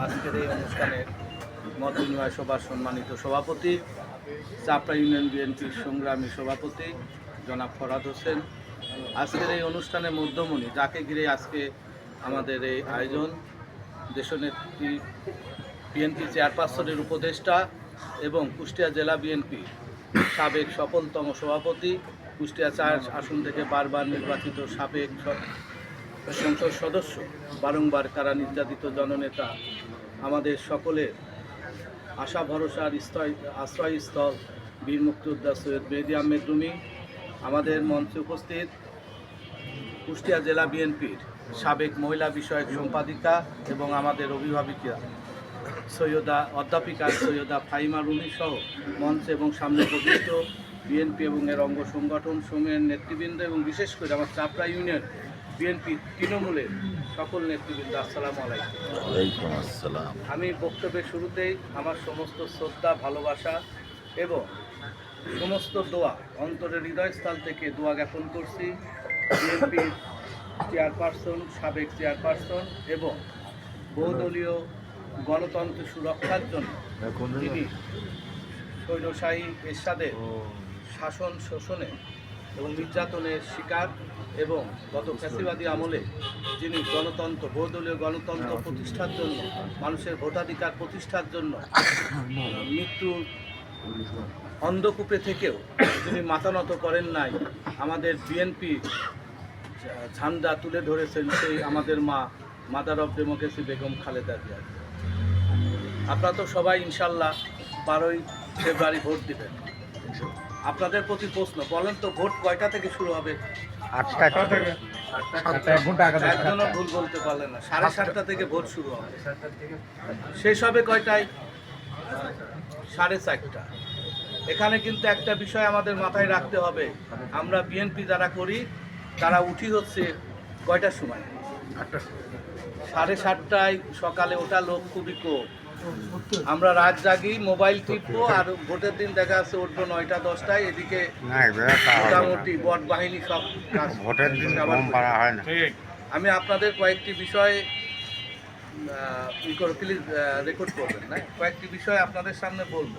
আজকের এই অনুষ্ঠানের মত বিনিময় সভার সম্মানিত সভাপতি, চাপড়া ইউনিয়ন বিএনপির সংগ্রামী সভাপতি জনাব ফরহাদ হোসেন, আজকের এই অনুষ্ঠানের মধ্যমণি, যাকে ঘিরে আজকে আমাদের এই আয়োজন, দেশনেত্রী বিএনপি চেয়ারপারসনের উপদেষ্টা এবং কুষ্টিয়া জেলা বিএনপি সাবেক সফলতম সভাপতি, কুষ্টিয়া ৪ আসন থেকে বারবার নির্বাচিত সাবেক সংসদ সদস্য, বারংবার কারা নির্যাতিত জননেতা, আমাদের সকলের আশা ভরসার আশ্রয়স্থল বীর মুক্তিযোদ্ধা সৈয়দ মেহেদী আহমেদ রুমী, আমাদের মঞ্চে উপস্থিত কুষ্টিয়া জেলা বিএনপির সাবেক মহিলা বিষয়ক সম্পাদিকা এবং আমাদের অভিভাবিকা অধ্যাপিকা সৈয়দা ফাহিমা রুমী সহ মঞ্চে এবং সামনে উপস্থিত বিএনপি এবং এর অঙ্গ সংগঠন সমূহের নেতৃবৃন্দ এবং বিশেষ করে আমার চাপড়া ইউনিয়ন বিএনপি তৃণমূলের সকল নেতৃবৃন্দ, আসসালামু আলাইকুম। ওয়ালাইকুম আসসালাম। আমি বক্তব্যের শুরুতেই আমার সমস্ত শ্রদ্ধা, ভালোবাসা এবং সমস্ত দোয়া অন্তরের হৃদয়স্থল থেকে দোয়া জ্ঞাপন করছি বিএনপির চেয়ারপারসন, সাবেক চেয়ারপারসন এবং বহুদলীয় গণতন্ত্র সুরক্ষার জন্য তিনি স্বৈরশাহী এরশাদের শাসন শোষণে এবং নির্যাতনের শিকার এবং গত ফ্যাসিবাদী আমলে যিনি গণতন্ত্র, বহুদলীয় গণতন্ত্র প্রতিষ্ঠার জন্য, মানুষের ভোটাধিকার প্রতিষ্ঠার জন্য মৃত্যু অন্ধকূপে থেকেও যিনি মাথা নত করেন নাই, আমাদের বিএনপি ঝান্ডা তুলে ধরেছেন সেই আমাদের mother of democracy Begum Khaleda Zia. আপনারা তো সবাই ইনশাল্লাহ 12ই ফেব্রুয়ারি ভোট দিবেন। আপনাদের প্রতি প্রশ্ন, বলেন তো ভোট কয়টা থেকে শুরু হবে? 8টা থেকে। একজনও ভুল বলতে পারলেন না। 7:30টা থেকে ভোট শুরু হবে। শেষ হবে কয়টায়? 4:30। এখানে কিন্তু একটা বিষয় আমাদের মাথায় রাখতে হবে, আমরা বিএনপি যারা করি তারা উঠি হচ্ছে কয়টার সময়? 7:30টায় সকালে ওঠা লোক খুবই কম। আমরা রাত জাগি, মোবাইল টিপবো, আর ভোটের দিন দেখা যাচ্ছে উঠবো 9টা 10টায়। এদিকে মোটামুটি বট বাহিনী সব ভোটের দিন ঘুম পাড়া হয় না। আমি আপনাদের কয়েকটি বিষয় প্লিজ রেকর্ড করবেন না, কয়েকটি বিষয় আপনাদের সামনে বলবো।